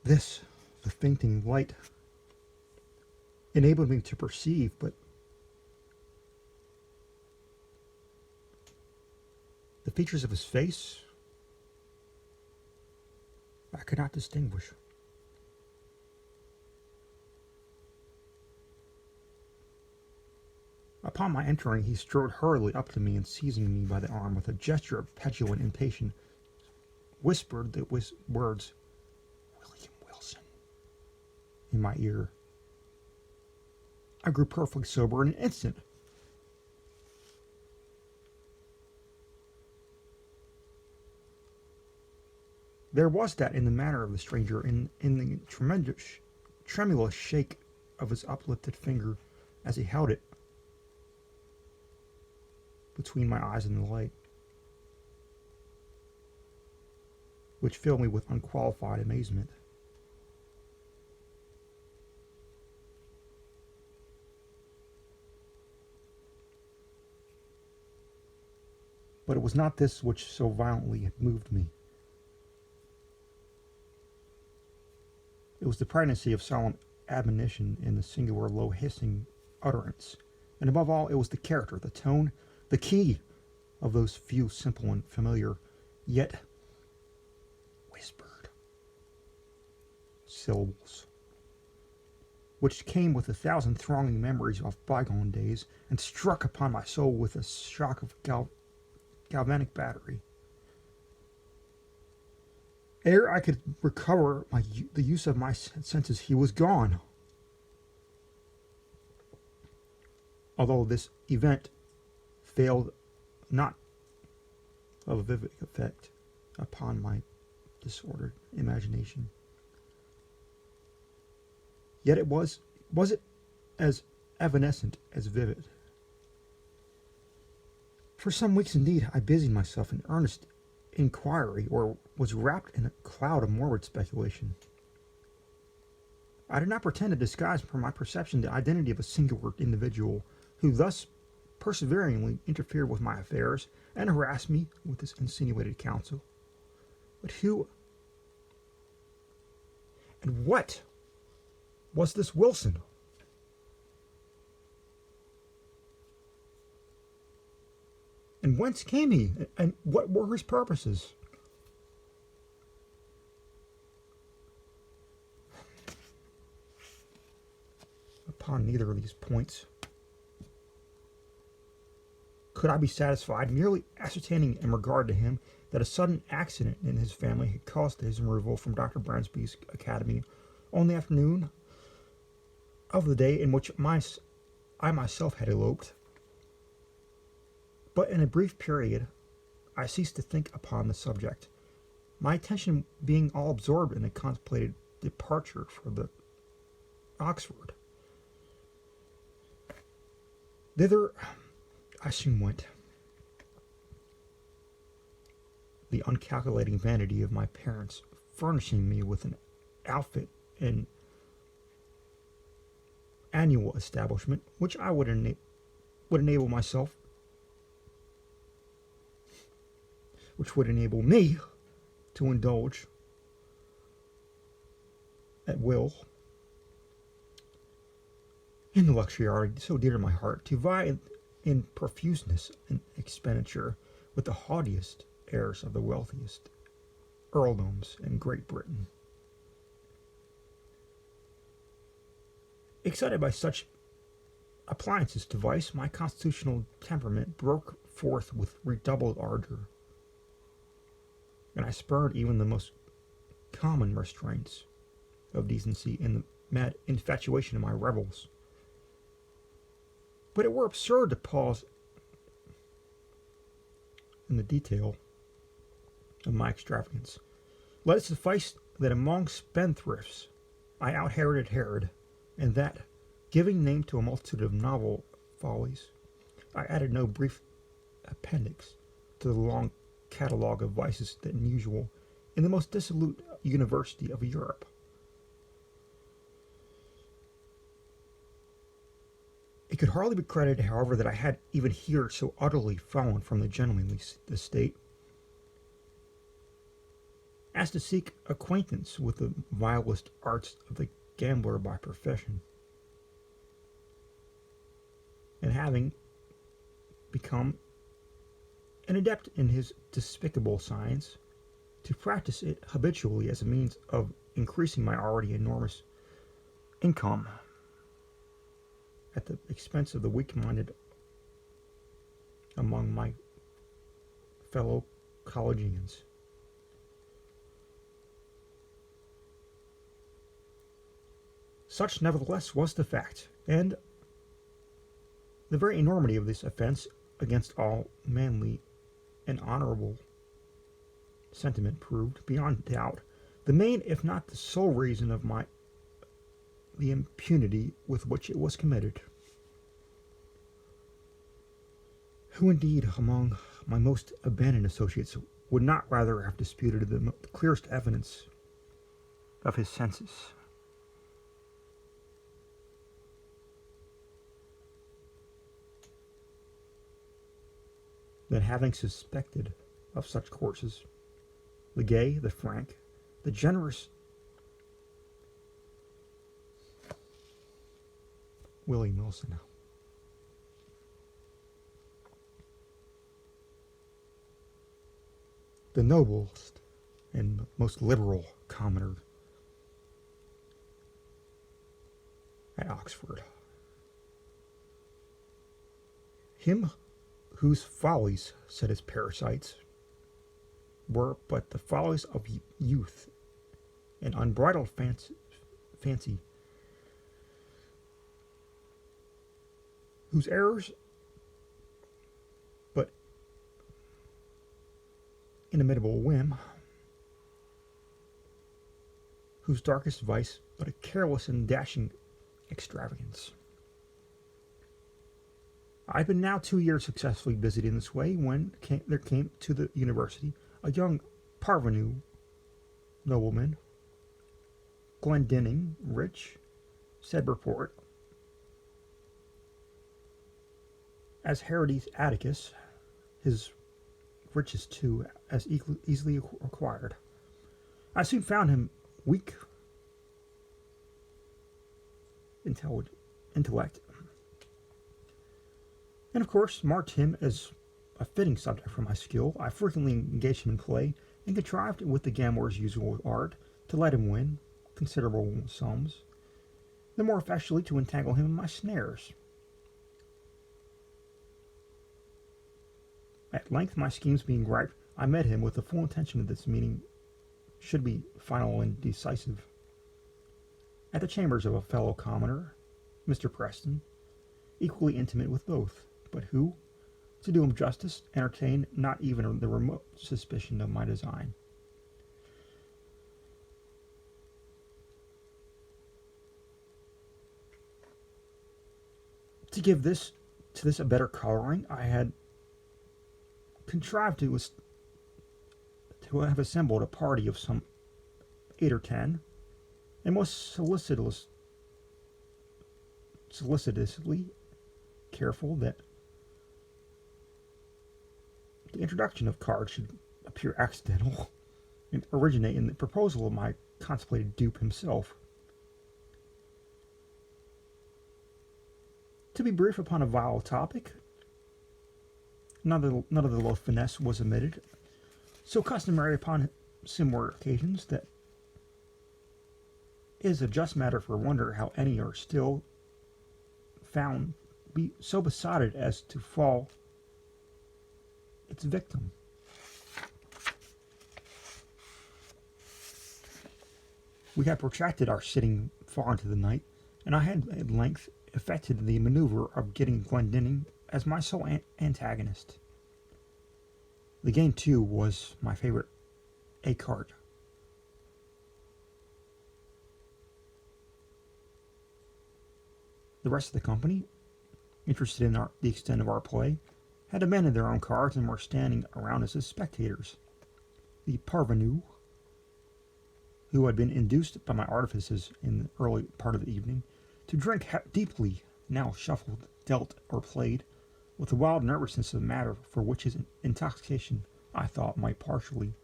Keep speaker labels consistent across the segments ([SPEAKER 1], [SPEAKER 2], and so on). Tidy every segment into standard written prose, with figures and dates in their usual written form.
[SPEAKER 1] This, the fainting light, enabled me to perceive, but the features of his face I could not distinguish. Upon my entering, he strode hurriedly up to me and, seizing me by the arm with a gesture of petulant impatience, whispered the words, "William Wilson," in my ear. I grew perfectly sober in an instant. There was that in the manner of the stranger, in the tremulous shake of his uplifted finger as he held it between my eyes and the light, which filled me with unqualified amazement. But it was not this which so violently had moved me. It was the pregnancy of solemn admonition in the singular low hissing utterance, and above all it was the character, the tone, the key of those few simple and familiar, yet whispered syllables, which came with 1,000 thronging memories of bygone days, and struck upon my soul with a shock of galvanic battery. Ere I could recover the use of my senses, he was gone. Although this event failed not of a vivid effect upon my disordered imagination, yet it was it as evanescent as vivid. For some weeks indeed I busied myself in earnest inquiry, or was wrapped in a cloud of morbid speculation. I did not pretend to disguise from my perception the identity of a singular individual who thus perseveringly interfered with my affairs and harassed me with his insinuated counsel. But who and what was this Wilson? And whence came he? And what were his purposes? Upon neither of these points could I be satisfied, merely ascertaining in regard to him that a sudden accident in his family had caused his removal from Dr. Bransby's academy on the afternoon of the day in which I myself had eloped. But in a brief period, I ceased to think upon the subject, my attention being all absorbed in a contemplated departure for the Oxford. Thither I soon went. The uncalculating vanity of my parents furnishing me with an outfit and annual establishment which I would enable myself, which would enable me to indulge at will in the luxury already so dear to my heart, to vie in profuseness and expenditure with the haughtiest heirs of the wealthiest earldoms in Great Britain. Excited by such appliances to vice, my constitutional temperament broke forth with redoubled ardor, and I spurned even the most common restraints of decency in the mad infatuation of my revels. But it were absurd to pause in the detail of my extravagance. Let it suffice that among spendthrifts I out-Heroded Herod, and that, giving name to a multitude of novel follies, I added no brief appendix to the long catalogue of vices than usual in the most dissolute university of Europe. It could hardly be credited, however, that I had even here so utterly fallen from the gentlemanly estate as to seek acquaintance with the vilest arts of the gambler by profession, and having become an adept in his despicable science, to practice it habitually as a means of increasing my already enormous income at the expense of the weak-minded among my fellow collegians. Such, nevertheless, was the fact, and the very enormity of this offense against all manly and honorable sentiment proved, beyond doubt, the main, if not the sole reason of the impunity with which it was committed. Who indeed among my most abandoned associates would not rather have disputed the clearest evidence of his senses than having suspected of such courses the gay, the frank, the generous Willie Wilson? The noblest and most liberal commoner at Oxford. Him whose follies, said his parasites, were but the follies of youth and unbridled fancy, whose errors but inimitable whim, whose darkest vice but a careless and dashing extravagance. I've been now 2 years successfully busied in this way when there came to the university a young parvenu nobleman, Glendinning, rich, said report, as Herodes Atticus, his riches too, as easily acquired. I soon found him weak intellect, and of course marked him as a fitting subject for my skill. I frequently engaged him in play, and contrived with the gambler's usual art to let him win considerable sums, the more effectually to entangle him in my snares. At length, my schemes being ripe, I met him with the full intention that this meeting should be final and decisive, at the chambers of a fellow commoner, Mr. Preston, equally intimate with both, but who, to do him justice, entertained not even the remote suspicion of my design. To give to this a better coloring, I had contrived to have assembled a party of some 8 or 10, and most solicitously careful that the introduction of cards should appear accidental and originate in the proposal of my contemplated dupe himself. To be brief upon a vile topic, none of the low finesse was omitted, so customary upon similar occasions that it is a just matter for wonder how any are still found be so besotted as to fall its victim. We had protracted our sitting far into the night, and I had at length effected the maneuver of getting Glendinning as my sole antagonist. The game, too, was my favorite écarte. The rest of the company, interested in the extent of our play, had abandoned their own cards and were standing around us as spectators. The parvenu, who had been induced by my artifices in the early part of the evening to drink deeply, now shuffled, dealt, or played, with the wild nervousness of the matter for which his intoxication, I thought, might partially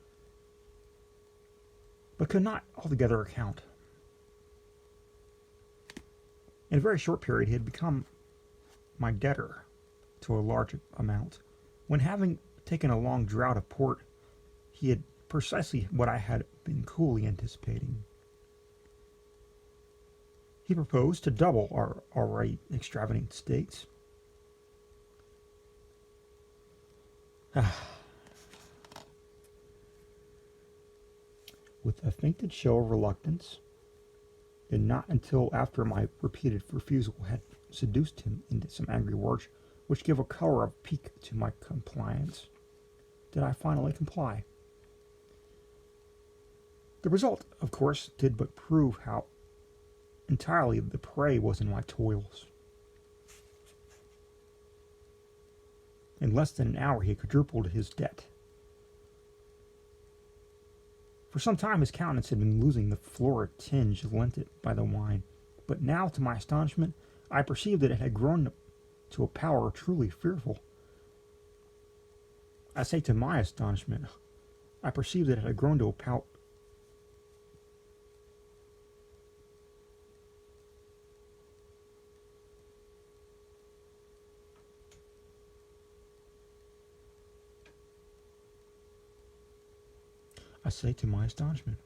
[SPEAKER 1] but could not altogether account. In a very short period, he had become my debtor to a large amount, when, having taken a long draught of port, he had precisely what I had been coolly anticipating. He proposed to double our already extravagant stakes. With a fainted show of reluctance, and not until after my repeated refusal had seduced him into some angry words which gave a color of pique to my compliance, did I finally comply. The result, of course, did but prove how entirely the prey was in my toils. In less than an hour he had quadrupled his debt. For some time his countenance had been losing the florid tinge lent it by the wine, but now, to my astonishment, I perceived that it had grown to a power truly fearful. I say to my astonishment. I perceived that it had grown to a power. I say to my astonishment.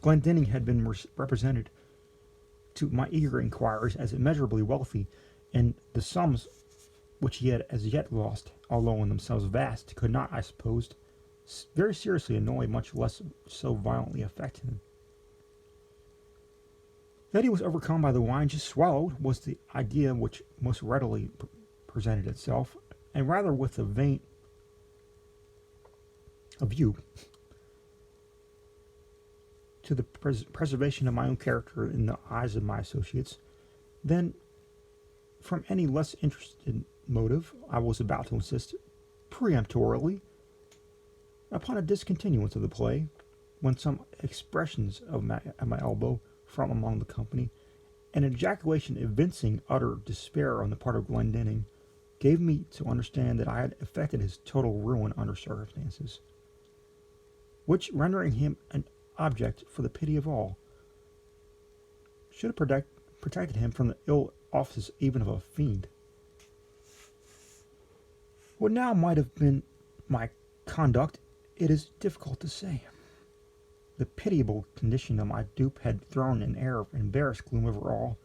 [SPEAKER 1] Glendinning had been represented to my eager inquirers as immeasurably wealthy, and the sums which he had as yet lost, although in themselves vast, could not, I supposed, very seriously annoy, much less so violently affect him. That he was overcome by the wine just swallowed was the idea which most readily presented itself, and rather with a view to the preservation of my own character in the eyes of my associates, than from any less interested motive. I was about to insist peremptorily upon a discontinuance of the play, when some expressions at my elbow from among the company, an ejaculation evincing utter despair on the part of Glendinning, gave me to understand that I had effected his total ruin under circumstances which, rendering him an object for the pity of all, should have protected him from the ill offices even of a fiend. What now might have been my conduct, it is difficult to say. The pitiable condition of my dupe had thrown an air of embarrassed gloom over all,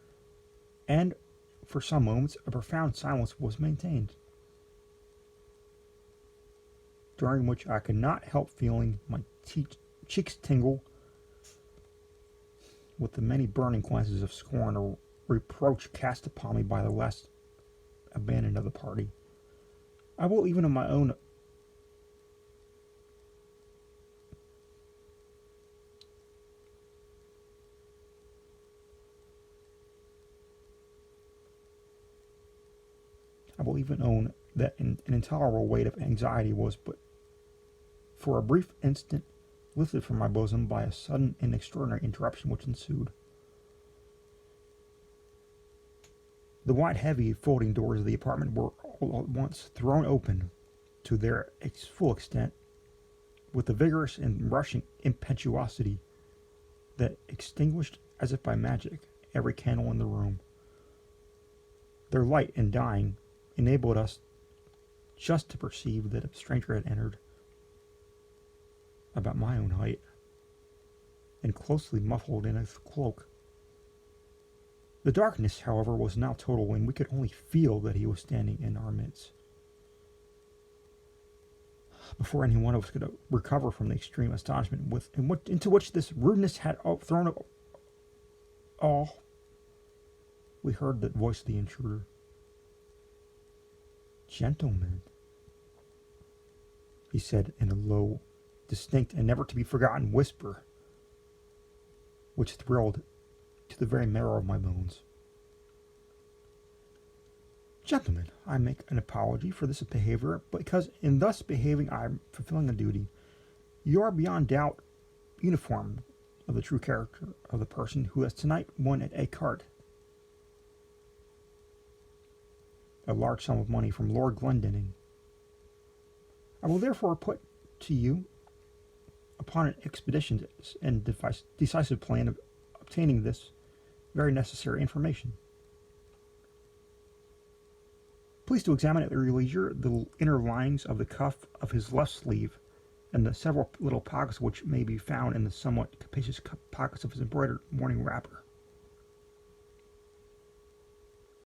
[SPEAKER 1] and for some moments a profound silence was maintained, during which I could not help feeling my cheeks tingle with the many burning glances of scorn or reproach cast upon me by the last abandoned of the party. I will even of my own own that an intolerable weight of anxiety was but for a brief instant lifted from my bosom by a sudden and extraordinary interruption which ensued. The wide, heavy, folding doors of the apartment were all at once thrown open to their full extent, with a vigorous and rushing impetuosity that extinguished, as if by magic, every candle in the room. Their light, in dying, enabled us just to perceive that a stranger had entered, about my own height, and closely muffled in a cloak. The darkness, however, was now total, and we could only feel that he was standing in our midst. Before any one of us could recover from the extreme astonishment into which this rudeness had thrown all, we heard the voice of the intruder. "Gentlemen," he said in a low, distinct, and never to be forgotten whisper, which thrilled to the very marrow of my bones. "Gentlemen, I make an apology for this behavior, because in thus behaving I am fulfilling a duty. You are beyond doubt uniform of the true character of the person who has tonight won at écarté a large sum of money from Lord Glendinning. I will therefore put to you upon an expedition and decisive plan of obtaining this very necessary information. Please to examine at your leisure the inner linings of the cuff of his left sleeve and the several little pockets which may be found in the somewhat capacious pockets of his embroidered morning wrapper.